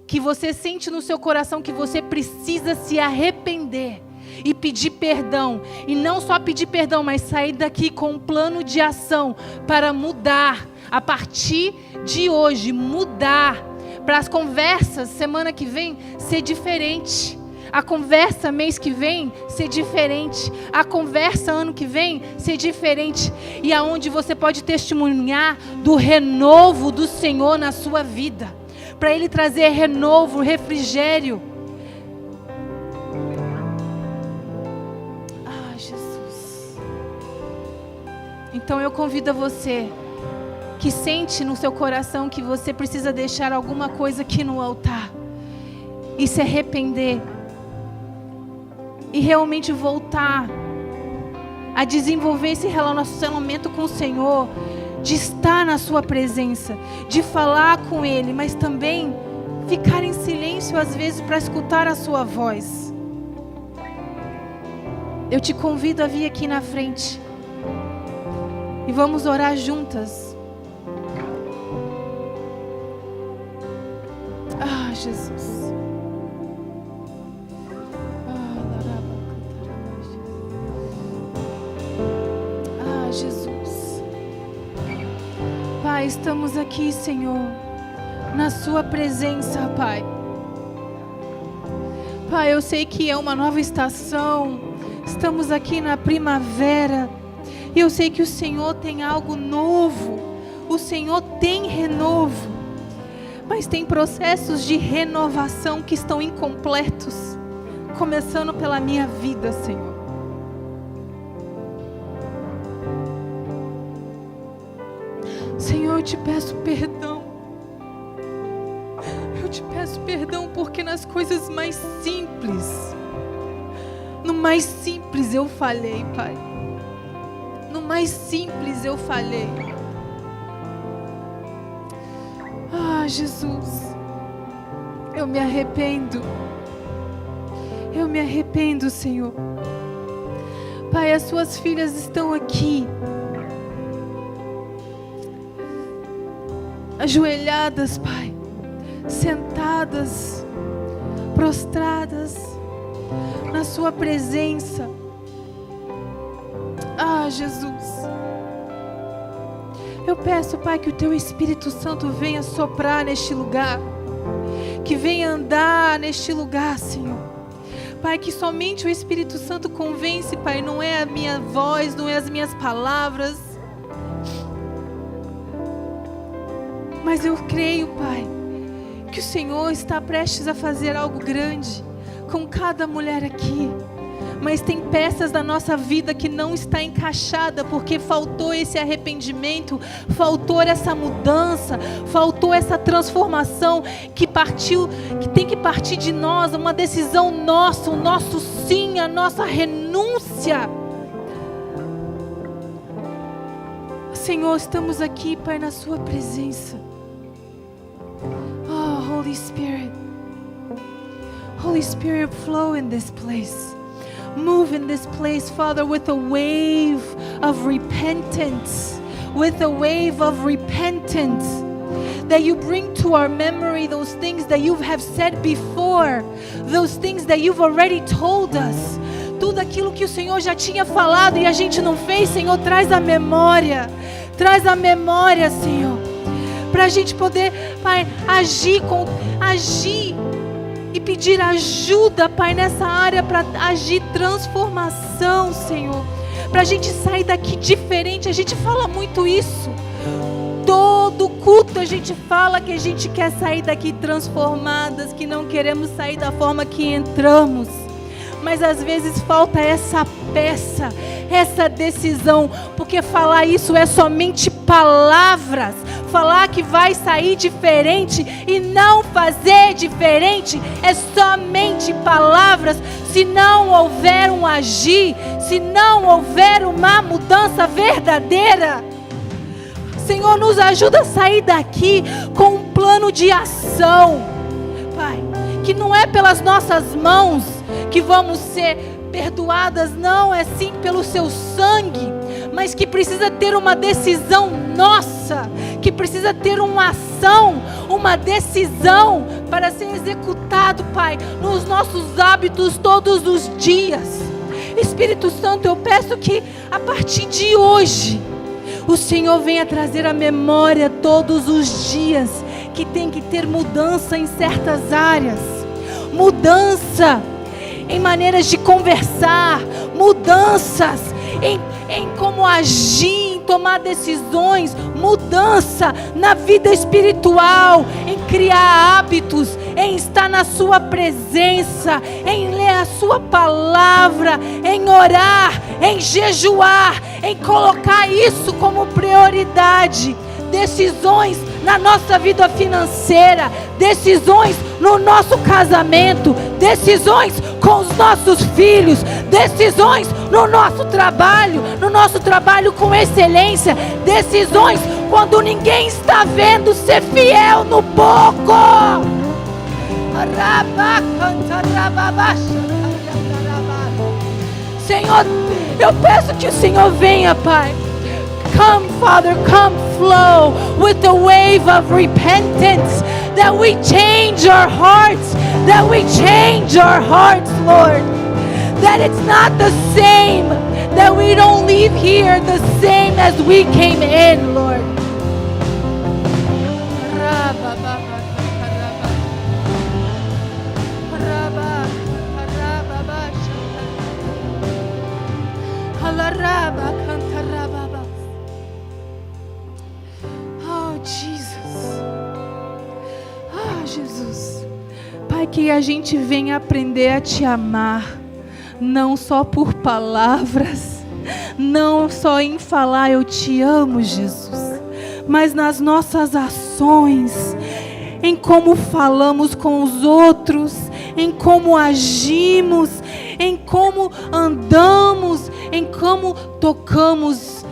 que você sente no seu coração que você precisa se arrepender e pedir perdão, e não só pedir perdão, mas sair daqui com um plano de ação para mudar, a partir de hoje, mudar, para as conversas semana que vem ser diferente, a conversa mês que vem ser diferente, a conversa ano que vem ser diferente, e aonde você pode testemunhar do renovo do Senhor na sua vida, para Ele trazer renovo, refrigério. Então eu convido a você que sente no seu coração que você precisa deixar alguma coisa aqui no altar e se arrepender e realmente voltar a desenvolver esse relacionamento com o Senhor, de estar na sua presença, de falar com Ele, mas também ficar em silêncio às vezes para escutar a sua voz. Eu te convido a vir aqui na frente e vamos orar juntas. Ah, Jesus. Ah, Jesus. Pai, estamos aqui, Senhor, na sua presença, Pai. Pai, eu sei que é uma nova estação. Estamos aqui na primavera. E eu sei que o Senhor tem algo novo. O Senhor tem renovo. Mas tem processos de renovação que estão incompletos. Começando pela minha vida, Senhor. Senhor, eu te peço perdão. Eu te peço perdão porque nas coisas mais simples, no mais simples eu falhei, Pai. No mais simples eu falhei. Ah, Jesus, eu me arrependo. Eu me arrependo, Senhor. Pai, as suas filhas estão aqui, ajoelhadas, Pai, sentadas, prostradas na sua presença. Ah, Jesus, eu peço, Pai, que o Teu Espírito Santo venha soprar neste lugar, que venha andar neste lugar, Senhor. Pai, que somente o Espírito Santo convence, Pai, não é a minha voz, não é as minhas palavras, mas eu creio, Pai, que o Senhor está prestes a fazer algo grande com cada mulher aqui. Mas tem peças da nossa vida que não está encaixada porque faltou esse arrependimento, faltou essa mudança, faltou essa transformação que tem que partir de nós, uma decisão nossa, o nosso sim, a nossa renúncia. Senhor, estamos aqui, Pai, na sua presença. Oh, Holy Spirit. Holy Spirit, flow in this place. Move in this place, Father, with a wave of repentance. With a wave of repentance. That you bring to our memory those things that you have said before. Those things that you've already told us. Tudo aquilo que o Senhor já tinha falado e a gente não fez, Senhor, traz a memória. Traz a memória, Senhor. Para a gente poder, Pai, agir e pedir ajuda, Pai, nessa área para agir transformação, Senhor. Para a gente sair daqui diferente. A gente fala muito isso. Todo culto a gente fala que a gente quer sair daqui transformadas, que não queremos sair da forma que entramos. Mas às vezes falta essa peça, essa decisão, porque falar isso é somente palavras. Falar que vai sair diferente e não fazer diferente é somente palavras. Se não houver um agir, se não houver uma mudança verdadeira, Senhor, nos ajuda a sair daqui com um plano de ação, Pai, que não é pelas nossas mãos que vamos ser perdoadas, não, é sim pelo seu sangue, mas que precisa ter uma decisão nossa, que precisa ter uma ação, uma decisão para ser executado, Pai, nos nossos hábitos todos os dias. Espírito Santo, eu peço que a partir de hoje o Senhor venha trazer a memória todos os dias que tem que ter mudança em certas áreas, mudança em maneiras de conversar, mudanças em como agir, em tomar decisões, mudança na vida espiritual, em criar hábitos, em estar na sua presença, em ler a sua palavra, em orar, em jejuar, em colocar isso como prioridade. Decisões na nossa vida financeira, decisões no nosso casamento, decisões com os nossos filhos, decisões no nosso trabalho com excelência, decisões quando ninguém está vendo, ser fiel no pouco. Senhor, eu peço que o Senhor venha, Pai. Come, Father, come flow with the wave of repentance, that we change our hearts, Lord. That it's not the same, that we don't leave here the same as we came in, Lord. Oh, Jesus. Oh, Jesus. Pai, que a gente venha aprender a te amar, não só por palavras, não só em falar eu te amo, Jesus, mas nas nossas ações, em como falamos com os outros, em como agimos, em como andamos, em como tocamos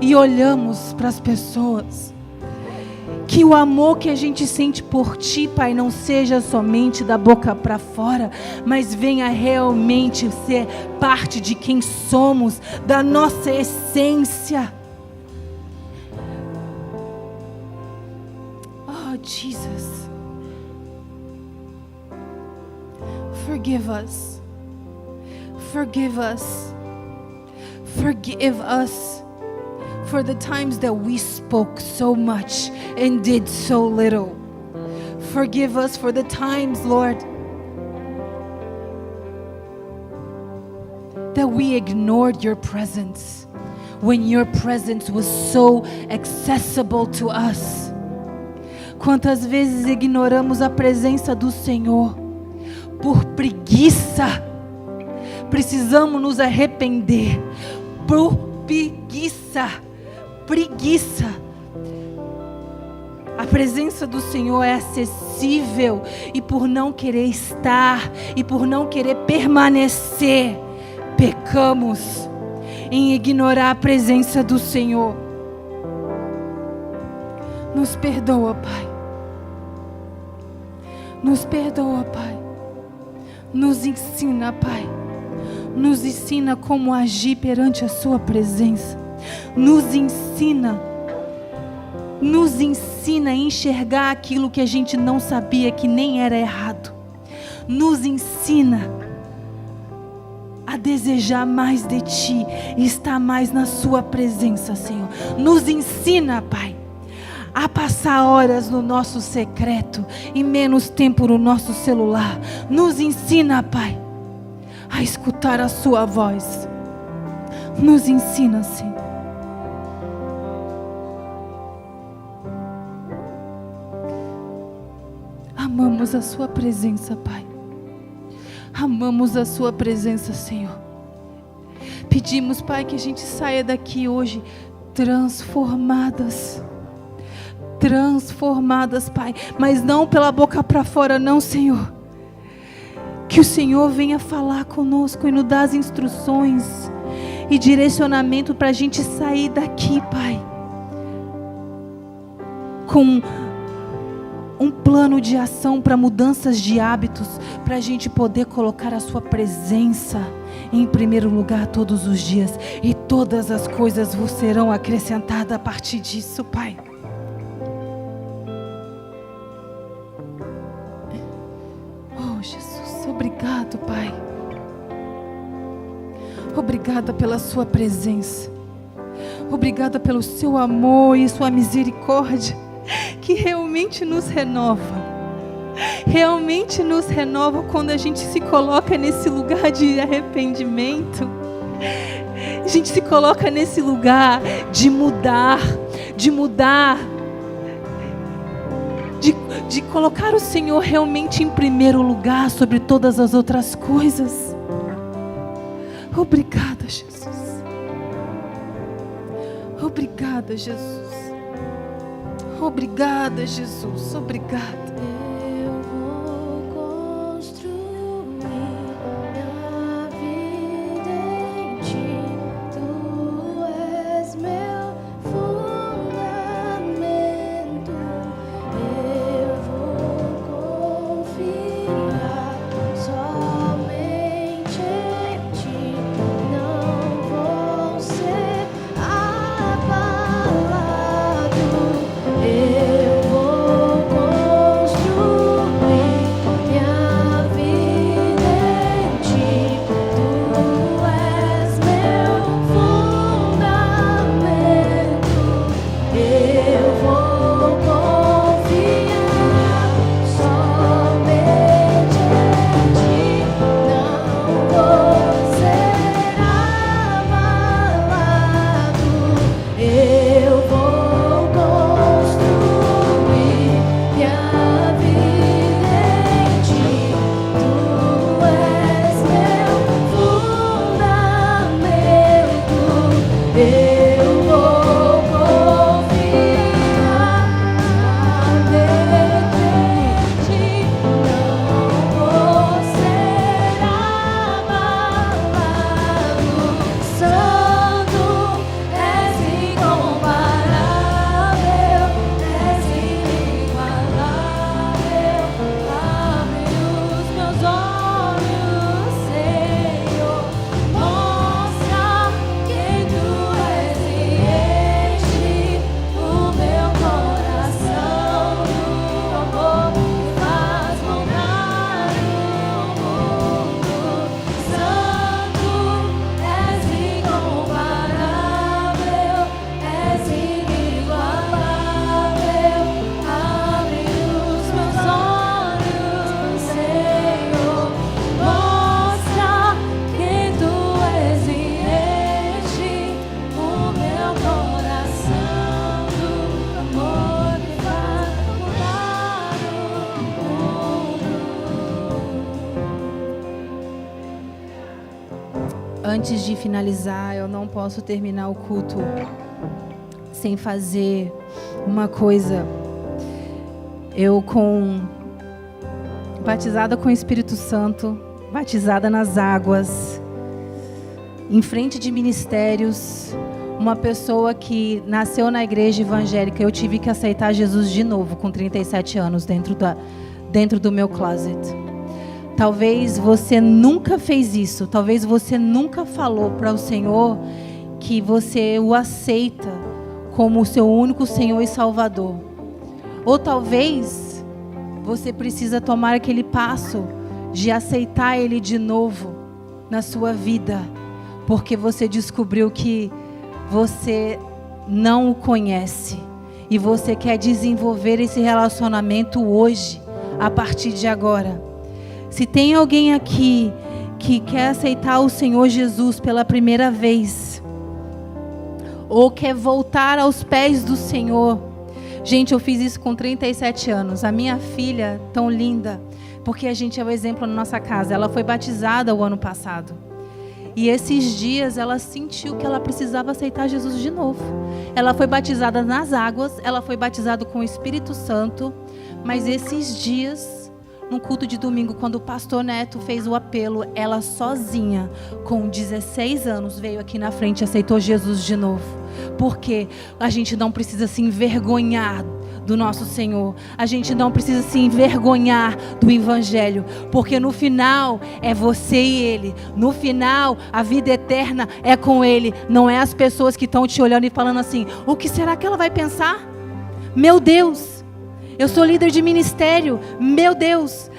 e olhamos para as pessoas. Que o amor que a gente sente por Ti, Pai, não seja somente da boca para fora, mas venha realmente ser parte de quem somos, da nossa essência. Oh, Jesus. Forgive us. Forgive us. Forgive us for the times that we spoke so much and did so little. Forgive us for the times, Lord, that we ignored your presence when your presence was so accessible to us. Quantas vezes ignoramos a presença do Senhor por preguiça? Precisamos nos arrepender por preguiça. A presença do Senhor é acessível, e por não querer estar e por não querer permanecer, pecamos em ignorar a presença do Senhor. Nos perdoa, Pai. Nos perdoa, Pai. Nos ensina, Pai. Nos ensina como agir perante a Sua presença. Nos ensina a enxergar aquilo que a gente não sabia que nem era errado. Nos ensina a desejar mais de Ti e estar mais na Sua presença, Senhor. Nos ensina, Pai, a passar horas no nosso secreto e menos tempo no nosso celular. Nos ensina, Pai, a escutar a Sua voz. Nos ensina, Senhor. Amamos a Sua presença, Pai. Amamos a Sua presença, Senhor. Pedimos, Pai, que a gente saia daqui hoje transformadas, Pai, mas não pela boca para fora, não, Senhor. Que o Senhor venha falar conosco e nos dar as instruções e direcionamento para a gente sair daqui, Pai, com um plano de ação para mudanças de hábitos, para a gente poder colocar a Sua presença em primeiro lugar todos os dias, e todas as coisas vos serão acrescentadas a partir disso, Pai. Oh, Jesus, obrigado, Pai. Obrigada pela Sua presença. Obrigada pelo Seu amor e Sua misericórdia, que realmente nos renova. Realmente nos renova quando a gente se coloca nesse lugar de arrependimento. A gente se coloca nesse lugar de mudar, de colocar o Senhor realmente em primeiro lugar sobre todas as outras coisas. Obrigada, Jesus. Obrigada, Jesus. Obrigada, Jesus. Obrigada. Eu vou construir minha vida em Ti. Tu és meu fundamento. Antes de finalizar, eu não posso terminar o culto sem fazer uma coisa. Eu, batizada com o Espírito Santo, batizada nas águas, em frente de ministérios, uma pessoa que nasceu na igreja evangélica, eu tive que aceitar Jesus de novo com 37 anos dentro do meu closet. Talvez você nunca fez isso, talvez você nunca falou para o Senhor que você o aceita como o seu único Senhor e Salvador. Ou talvez você precisa tomar aquele passo de aceitar Ele de novo na sua vida, porque você descobriu que você não o conhece e você quer desenvolver esse relacionamento hoje, a partir de agora. Se tem alguém aqui que quer aceitar o Senhor Jesus pela primeira vez, ou quer voltar aos pés do Senhor. Gente, eu fiz isso com 37 anos. A minha filha, tão linda, porque a gente é o exemplo na nossa casa. Ela foi batizada o ano passado. E esses dias ela sentiu que ela precisava aceitar Jesus de novo. Ela foi batizada nas águas, ela foi batizada com o Espírito Santo. Mas esses dias, no culto de domingo, quando o pastor Neto fez o apelo, ela sozinha, com 16 anos, veio aqui na frente e aceitou Jesus de novo. Porque a gente não precisa se envergonhar do nosso Senhor. A gente não precisa se envergonhar do Evangelho. Porque no final é você e Ele. No final a vida eterna é com Ele. Não é as pessoas que estão te olhando e falando assim: o que será que ela vai pensar? Meu Deus, eu sou líder de ministério. Meu Deus,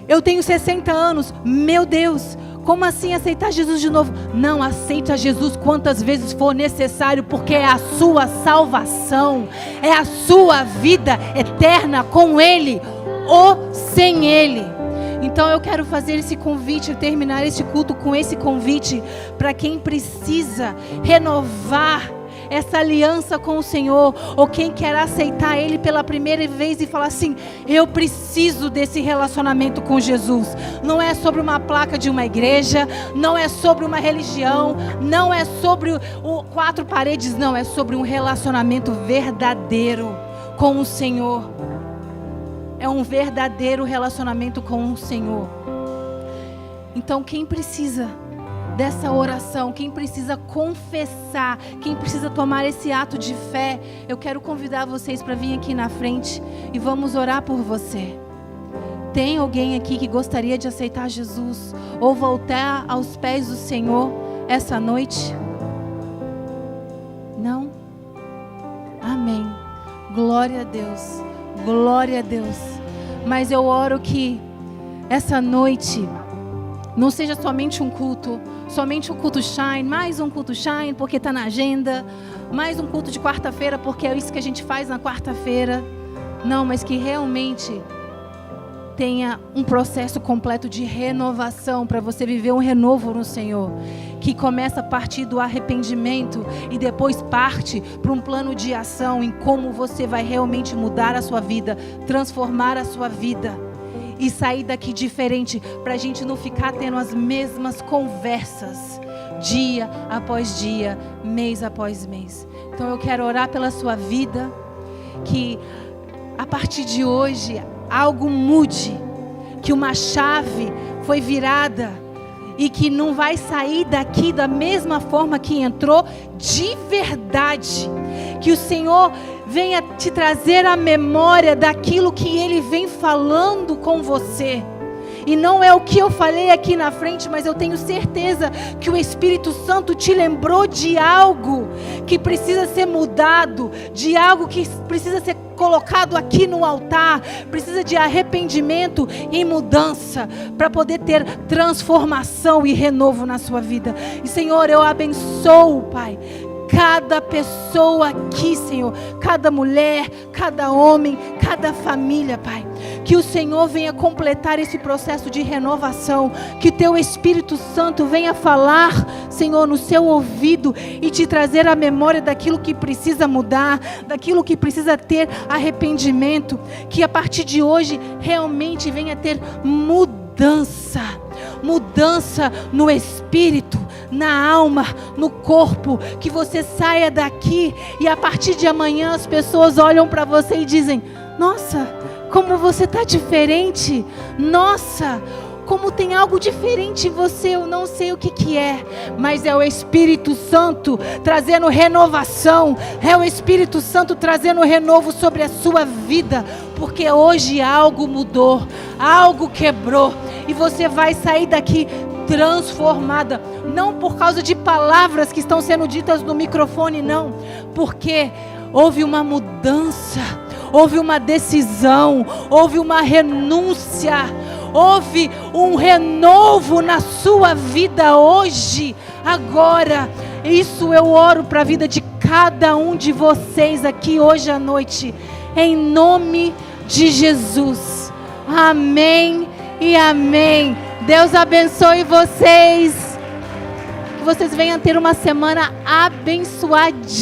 eu tenho 60 anos. Meu Deus, como assim aceitar Jesus de novo? Não, aceita Jesus quantas vezes for necessário, porque é a sua salvação, é a sua vida eterna com Ele ou sem Ele. Então eu quero fazer esse convite, terminar esse culto com esse convite para quem precisa renovar essa aliança com o Senhor, ou quem quer aceitar Ele pela primeira vez e falar assim: eu preciso desse relacionamento com Jesus. Não é sobre uma placa de uma igreja, não é sobre uma religião, não é sobre quatro paredes, não, é sobre um relacionamento verdadeiro com o Senhor. É um verdadeiro relacionamento com o Senhor. Então quem precisa dessa oração, quem precisa confessar, quem precisa tomar esse ato de fé, eu quero convidar vocês para vir aqui na frente e vamos orar por você. Tem alguém aqui que gostaria de aceitar Jesus ou voltar aos pés do Senhor essa noite? Não? Amém. Glória a Deus. Glória a Deus. Mas eu oro que essa noite não seja somente um culto Shine, mais um culto Shine porque está na agenda, mais um culto de quarta-feira porque é isso que a gente faz na quarta-feira. Não, mas que realmente tenha um processo completo de renovação para você viver um renovo no Senhor, que começa a partir do arrependimento e depois parte para um plano de ação em como você vai realmente mudar a sua vida, transformar a sua vida e sair daqui diferente, para a gente não ficar tendo as mesmas conversas dia após dia, mês após mês. Então eu quero orar pela sua vida, que a partir de hoje algo mude, que uma chave foi virada e que não vai sair daqui da mesma forma que entrou, de verdade. Que o Senhor venha te trazer a memória daquilo que Ele vem falando com você. E não é o que eu falei aqui na frente, mas eu tenho certeza que o Espírito Santo te lembrou de algo que precisa ser mudado, de algo que precisa ser colocado aqui no altar, precisa de arrependimento e mudança, para poder ter transformação e renovo na sua vida. E Senhor, eu abençoo, Pai, cada pessoa aqui, Senhor, cada mulher, cada homem, cada família, Pai, que o Senhor venha completar esse processo de renovação, que Teu Espírito Santo venha falar, Senhor, no seu ouvido e te trazer a memória daquilo que precisa mudar, daquilo que precisa ter arrependimento, que a partir de hoje realmente venha ter mudança no espírito, na alma, no corpo, que você saia daqui e a partir de amanhã as pessoas olham para você e dizem: nossa, como você está diferente, nossa, como tem algo diferente em você, eu não sei o que é, mas é o Espírito Santo trazendo renovação, é o Espírito Santo trazendo renovo sobre a sua vida, porque hoje algo mudou, algo quebrou, e você vai sair daqui transformada, não por causa de palavras que estão sendo ditas no microfone, não, porque houve uma mudança, houve uma decisão, houve uma renúncia, houve um renovo na sua vida hoje, agora. Isso eu oro para a vida de cada um de vocês aqui hoje à noite, em nome de Jesus. Amém e amém. Deus abençoe vocês. Que vocês venham ter uma semana abençoada.